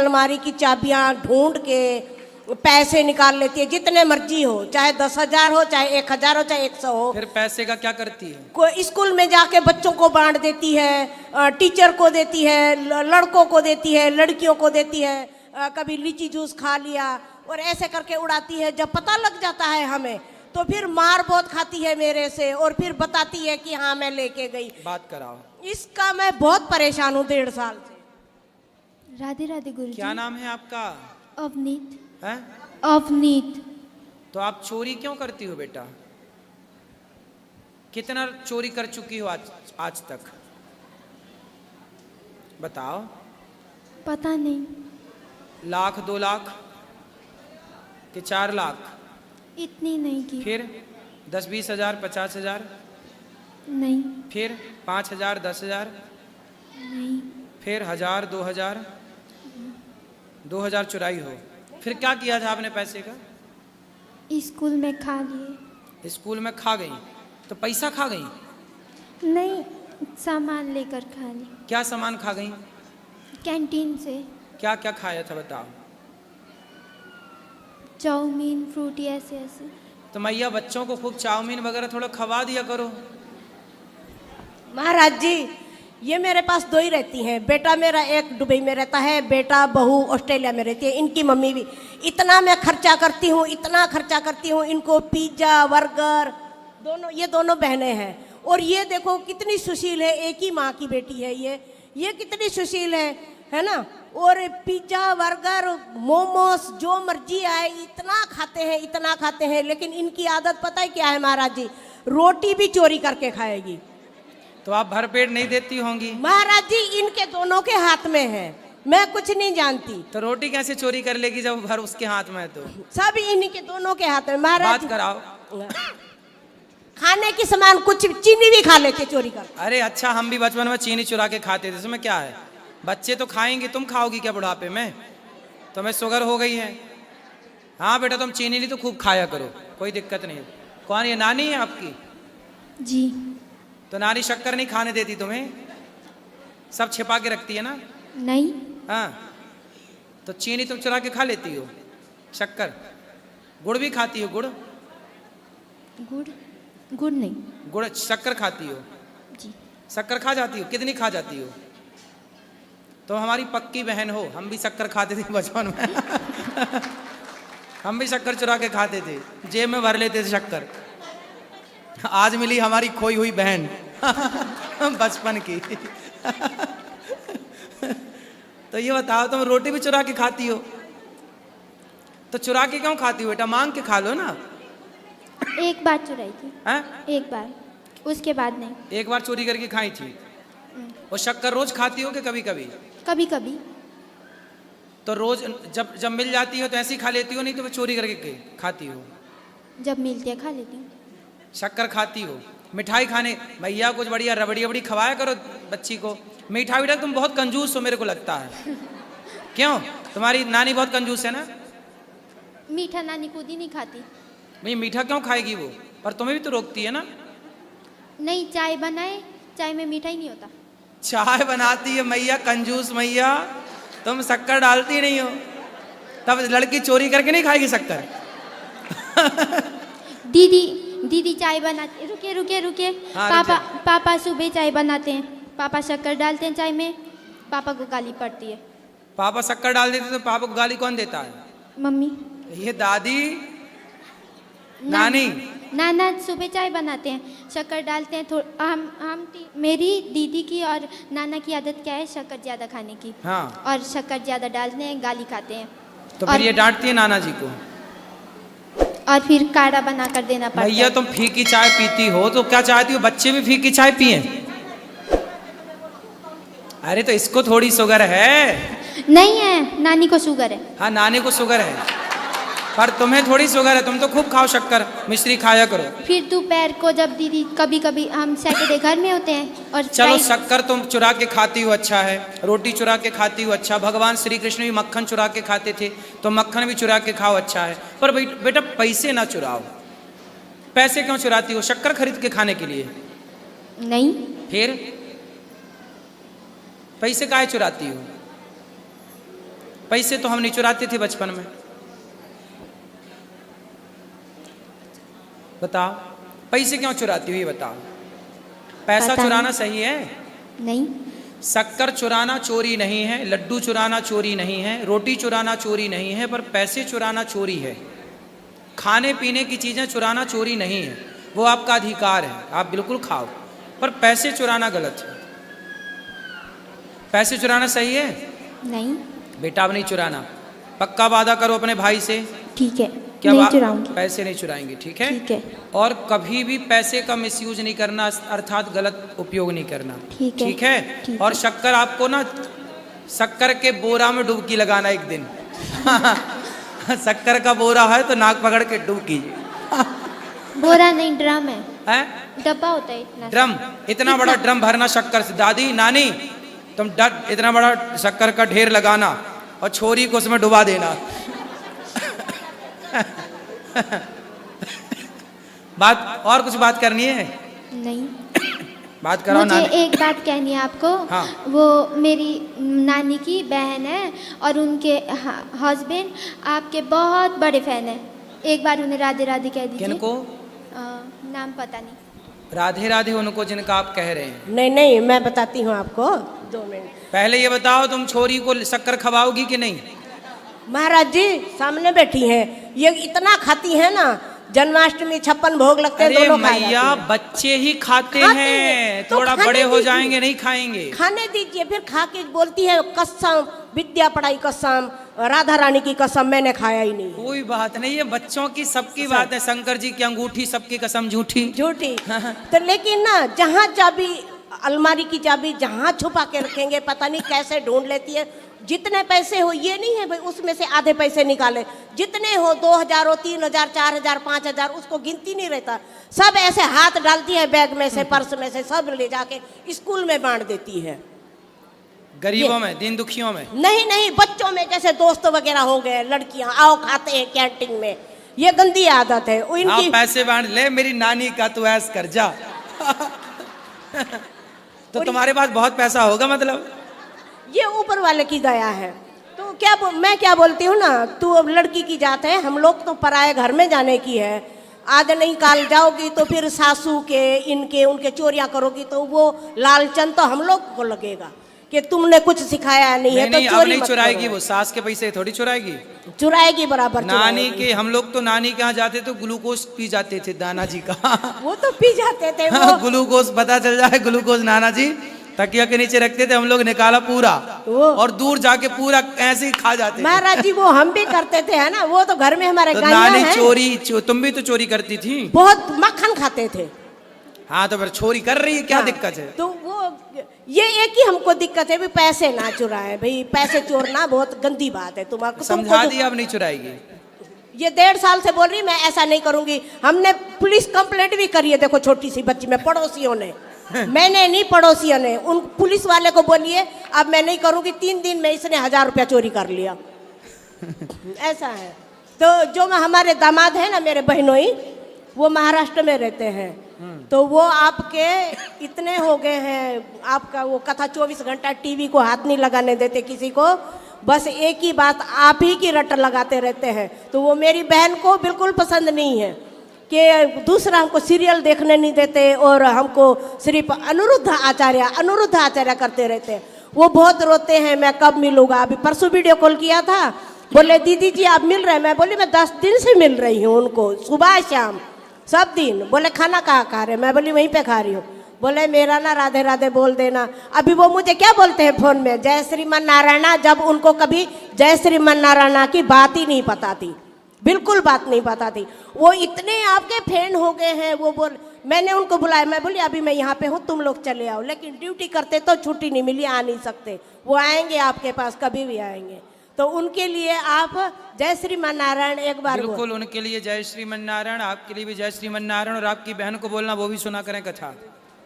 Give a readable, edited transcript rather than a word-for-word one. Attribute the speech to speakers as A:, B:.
A: अलमारी की चाबियां ढूंढ के पैसे निकाल लेती है, जितने मर्जी हो, चाहे 10,000 हो, चाहे 1,000 हो, चाहे 100 हो।
B: फिर पैसे का क्या करती है?
A: कोई स्कूल में जाके बच्चों को बांट देती है, टीचर को देती है, लड़कों को देती है, लड़कियों को देती है, कभी लीची जूस खा लिया और ऐसे करके उड़ाती है। जब पता लग जाता है हमें तो फिर मार बहुत खाती है मेरे से और फिर बताती है कि हाँ मैं लेके गई।
B: बात कराओ।
A: इसका मैं बहुत परेशान हूँ 1.5 साल से।
C: राधे राधे गुरुजी।
B: क्या नाम है आपका?
C: अवनीत।
B: है?
C: अवनीत।
B: तो आप चोरी क्यों करती हो बेटा? कितना चोरी कर चुकी हो आज तक? बताओ।
C: पता नहीं।
B: 1,00,000 2,00,000 कि 4,00,000?
C: इतनी नहीं की।
B: फिर 10-20 हजार 50 हजार?
C: नहीं।
B: फिर 5,000 10,000?
C: नहीं।
B: फिर 1,000 2,000? 2,000 चुराई हो। फिर क्या किया था आपने पैसे का?
C: स्कूल में खा लिए।
B: स्कूल में खा गई? तो पैसा खा गई?
C: नहीं, सामान लेकर खा ली।
B: क्या सामान खा गई?
C: कैंटीन से।
B: क्या क्या खाया था बताओ?
C: चाउमीन, फ्रूटी, ऐसे ऐसे।
B: तो मैया बच्चों को खूब चाउमीन वगैरह थोड़ा खवा दिया करो।
A: महाराज जी, ये मेरे पास 2 ही रहती हैं। बेटा मेरा एक दुबई में रहता है, बेटा बहू ऑस्ट्रेलिया में रहती है। इनकी मम्मी भी। इतना मैं खर्चा करती हूँ, इतना खर्चा करती हूँ इनको, पिज्ज़ा बर्गर, दोनों, ये दोनों बहनें हैं। और ये देखो कितनी सुशील है, एक ही माँ की बेटी है ये कितनी सुशील है ना। और पिज्ज़ा बर्गर मोमोस जो मर्जी आए इतना खाते हैं। लेकिन इनकी आदत पता है क्या है महाराज जी? रोटी भी चोरी करके खाएगी।
B: तो आप भरपेट नहीं देती होंगी?
A: महाराज जी, इनके दोनों के हाथ में है, मैं कुछ नहीं जानती।
B: तो रोटी कैसे चोरी कर लेगी जब भर उसके हाथ में है? तो
A: सब इन्हीं के दोनों के हाथ में महाराज।
B: बात कराओ।
A: खाने की सामान कुछ चीनी भी खा लेते चोरी कर।
B: अरे अच्छा, हम भी बचपन में चीनी चुरा के खाते थे, इसमें क्या है? बच्चे तो खाएंगे, तुम खाओगी क्या बुढ़ापे में? तुम्हें शुगर हो गई है? हाँ बेटा, तुम चीनी नहीं तो खूब खाया करो, कोई दिक्कत नहीं। कौन, ये नानी है आपकी?
C: जी।
B: तो नानी शक्कर नहीं खाने देती तुम्हें? सब छिपा के रखती है ना?
C: नहीं।
B: हाँ, तो चीनी तुम चुरा के खा लेती हो, शक्कर? गुड़ भी खाती हो?
C: गुड़ नहीं।
B: गुड़ शक्कर खाती हो?
C: जी।
B: शक्कर खा जाती हो? कितनी खा जाती हो? तो हमारी पक्की बहन हो। हम भी शक्कर खाते थे बचपन में। हम भी शक्कर चुरा के खाते थे, जेब में भर लेते थे शक्कर। आज मिली हमारी खोई हुई बहन बचपन की। तो ये बताओ, तुम रोटी भी चुरा के खाती हो? तो चुरा के क्यों खाती हो बेटा? मांग के खा लो ना।
C: एक बार चुराई थी।
B: हैं?
C: एक बार, उसके बाद नहीं।
B: एक बार चोरी करके खाई थी। और शक्कर रोज खाती हो कि कभी कभी?
C: कभी कभी।
B: तो रोज जब मिल जाती हो तो ऐसे ही खा लेती हो, नहीं तो चोरी करके खाती हो?
C: जब मिलती है खा लेती हूँ।
B: शक्कर खाती हो? मिठाई खाने, भैया कुछ बढ़िया रबड़ी वबड़ी खवाया करो बच्ची को। मिठाई विठाई तुम बहुत कंजूस हो मेरे को लगता है। क्यों? तुम्हारी नानी बहुत कंजूस है ना?
C: मीठा नानी खुद ही नहीं खाती।
B: भाई मीठा क्यों खाएगी वो? पर तुम्हें भी तो रोकती है ना?
C: नहीं, चाय बनाए, चाय में मीठा ही नहीं होता।
B: चाय बनाती है मैया, कंजूस मैया। तुम शक्कर डालती नहीं हो, तब लड़की चोरी करके नहीं खाएगी शक्कर।
C: दीदी चाय बनाते। रुके।
B: हाँ,
C: पापा सुबह चाय बनाते हैं, पापा शक्कर डालते हैं चाय में, पापा को गाली पड़ती है।
B: पापा शक्कर डाल देते तो पापा को गाली कौन देता है?
C: मम्मी।
B: ये दादी नानी।
C: नाना सुबह चाय बनाते हैं, शक्कर डालते हैं। मेरी दीदी की और नाना की आदत क्या है? शक्कर ज्यादा खाने की।
B: हाँ।
C: और शक्कर ज्यादा डालते हैं, गाली खाते हैं।
B: तो फिर ये डांटती है नाना जी को?
C: और फिर काढ़ा बना कर देना पड़ता है।
B: भैया तुम फीकी चाय पीती हो तो क्या चाहती हो बच्चे भी फीकी चाय पिए? अरे तो इसको थोड़ी शुगर है।
C: नहीं है, नानी को शुगर है।
B: हाँ, नानी को शुगर है, पर तुम्हें थोड़ी शुगर है। तुम तो खूब खाओ शक्कर, मिश्री खाया करो।
C: फिर दोपहर को जब दीदी, कभी कभी हम सैटरडे घर में होते हैं और
B: चलो शक्कर तुम चुरा के खाती हो, अच्छा है। रोटी चुरा के खाती हो, अच्छा। भगवान श्री कृष्ण भी मक्खन चुरा के खाते थे, तो मक्खन भी चुरा के खाओ, अच्छा है। पर बेटा पैसे ना चुराओ। पैसे क्यों चुराती हो? शक्कर खरीद के खाने के लिए?
C: नहीं।
B: फिर पैसे काहे चुराती हो? पैसे तो हम नहीं चुराते थे बचपन में। बताओ पैसे क्यों चुराती हुई बताओ। पैसा
C: पता
B: चुराना
C: नहीं।
B: सही है?
C: नहीं।
B: शक्कर चुराना चोरी नहीं है, लड्डू चुराना चोरी नहीं है, रोटी चुराना चोरी नहीं है, पर पैसे चुराना चोरी है। खाने पीने की चीज़ें चुराना चोरी नहीं है, वो आपका अधिकार है, आप बिल्कुल खाओ, पर पैसे चुराना गलत है। पैसे चुराना सही है?
C: नहीं।
B: बेटा अब नहीं चुराना, पक्का वादा करो अपने भाई से।
C: ठीक है,
B: क्या
C: नहीं
B: आप
C: चुराऊंगी।
B: पैसे नहीं चुराएंगे, ठीक है?
C: ठीक है।
B: और कभी भी पैसे का मिसयूज नहीं करना, अर्थात गलत उपयोग नहीं करना,
C: ठीक है।
B: ठीक है?
C: ठीक
B: और
C: है।
B: शक्कर आपको ना शक्कर के बोरा में डुबकी लगाना एक दिन। शक्कर का बोरा है तो नाक पकड़ के डूब कीजिए।
C: बोरा नहीं, ड्रम है,
B: हैं?
C: डब्बा होता है इतना।
B: ड्रम, इतना बड़ा ड्रम भरना शक्कर से। दादी नानी तुम इतना बड़ा शक्कर का ढेर लगाना और छोरी को उसमें डुबा देना। बात और कुछ बात करनी है?
C: नहीं।
B: बात करो
C: मुझे
B: नानी।
C: एक बात कहनी है आपको।
B: हाँ।
C: वो मेरी नानी की बहन है और उनके हस्बैंड आपके बहुत बड़े फैन है। एक बार उन्हें राधे राधे कह दीजिए।
B: किनको?
C: नाम पता नहीं।
B: राधे राधे उनको जिनका आप कह रहे हैं।
A: नहीं नहीं, मैं बताती हूँ आपको, 2 मिनट।
B: पहले ये बताओ तुम छोरी को शक्कर खवाओगी कि नहीं?
A: महाराज जी सामने बैठी हैं, ये इतना खाती है ना, जन्माष्टमी 56 भोग लगते हैं,
B: अरे
A: दोनों खा
B: मैया,
A: जाती हैं।
B: बच्चे ही खाते
A: खाते
B: हैं,
A: हैं, तो
B: थोड़ा
A: खाने
B: बड़े हो
A: दीजिए।
B: जाएंगे नहीं खाएंगे।
A: खाने दीजिए, फिर खा के बोलती है कसम, विद्या पढ़ाई कसम, राधा रानी की कसम, मैंने खाया ही नहीं।
B: कोई बात नहीं, ये बच्चों की सबकी बात है। शंकर जी की अंगूठी सबकी कसम झूठी।
A: झूठी। तो लेकिन ना, जहाँ चाबी, अलमारी की चाबी जहाँ छुपा के रखेंगे, पता नहीं कैसे ढूंढ लेती है। जितने पैसे हो, ये नहीं है भाई उसमें से आधे पैसे निकाले, जितने हो 2000 हो, 3000, 4000, 5000, उसको गिनती नहीं रहता। सब ऐसे हाथ डालती है बैग में से, पर्स में से, सब ले जाके स्कूल में बांट देती है।
B: गरीबों में, दीन दुखियों में
A: नहीं नहीं, बच्चों में, जैसे दोस्त वगैरह हो गए, लड़कियां आओ खाते हैं कैंटीन में, ये गंदी आदत है
B: हाँ,
A: इनकी।
B: पैसे बांट ले, मेरी नानी का तू ऐस कर जा। तो तुम्हारे पास बहुत पैसा होगा मतलब?
A: ये ऊपर वाले की दया है। तो क्या मैं क्या बोलती हूँ ना, तू अब लड़की की जात है, हम लोग तो पराए घर में जाने की है। आज नहीं काल जाओगी तो फिर सासू के, इनके, उनके चोरियां करोगी तो वो लालचन तो हम लोग को लगेगा कि तुमने कुछ सिखाया नहीं है।
B: नहीं,
A: तो
B: अब
A: चोरी
B: नहीं
A: मत
B: चुराएगी,
A: करो।
B: वो सास के पैसे थोड़ी चुराएगी।
A: चुराएगी बराबर।
B: नानी
A: चुराएगी।
B: के, हम लोग तो नानी के यहाँ जाते तो ग्लूकोज पी जाते थे, नाना जी का।
A: वो तो पी जाते थे वो।
B: ग्लूकोज पता चल जाए, ग्लूकोज नाना जी तकिया के नीचे रखते थे, हम लोग निकाला पूरा और दूर जाके पूरा ऐसे ही खा जाते थे।
A: महाराज जी वो हम भी करते थे, है ना, वो तो घर में हमारे
B: तो
A: गायें
B: नानी
A: हैं।
B: चोरी, तुम भी तो चोरी करती थी।
A: बहुत मक्खन खाते थे।
B: हाँ, तो फिर चोरी कर रही है, क्या
A: हाँ,
B: दिक्कत है?
A: तो वो ये एक ही हमको दिक्कत है भी पैसे ना चुराए भाई, पैसे चोरना बहुत गंदी बात है। तुम्हारा
B: समझा दिया, अब नहीं चुराएगी।
A: ये 1.5 साल से बोल रही मैं ऐसा नहीं करूंगी। हमने पुलिस कंप्लेंट भी करी है, देखो छोटी सी बच्ची में, पड़ोसियों ने। मैंने नहीं, पड़ोसियों ने। उन पुलिस वाले को बोलिए अब मैं नहीं करूंगी। 3 दिन में इसने 1000 रुपया चोरी कर लिया। ऐसा है। तो जो हमारे दामाद है ना, मेरे बहनोई, वो महाराष्ट्र में रहते हैं। तो वो आपके इतने हो गए हैं, आपका वो कथा 24 घंटा टीवी को हाथ नहीं लगाने देते किसी को, बस एक ही बात आप ही की रट लगाते रहते हैं। तो वो मेरी बहन को बिल्कुल पसंद नहीं है कि दूसरा हमको सीरियल देखने नहीं देते और हमको सिर्फ अनिरुद्ध आचार्य करते रहते हैं। वो बहुत रोते हैं, मैं कब मिलूँगा। अभी परसों वीडियो कॉल किया था, बोले दीदी जी आप मिल रहे हैं? मैं बोली मैं 10 दिन से मिल रही हूँ उनको, सुबह शाम सब दिन। बोले खाना कहाँ खा रहे? मैं बोली वहीं पे खा रही हूँ। बोले मेरा ना राधे राधे बोल देना। अभी वो मुझे क्या बोलते हैं फ़ोन में, जय श्रीमन नारायणा, जब उनको कभी जय श्रीमन नारायणा की बात ही नहीं पता थी, बिल्कुल बात नहीं पता थी। वो इतने आपके फैन हो गए हैं। वो बोल, मैंने उनको बुलाया, मैं बोली अभी मैं यहाँ पे हूँ, तुम लोग चले आओ। लेकिन ड्यूटी करते तो छुट्टी नहीं मिली, आ नहीं सकते। वो आएंगे आपके पास, कभी भी आएंगे। तो उनके लिए आप जय श्रीमन नारायण एक बार
B: बिल्कुल, उनके लिए जय श्रीमन नारायण, आपके लिए भी जय श्रीमन नारायण, और आपकी बहन को बोलना वो भी सुना करें कथा।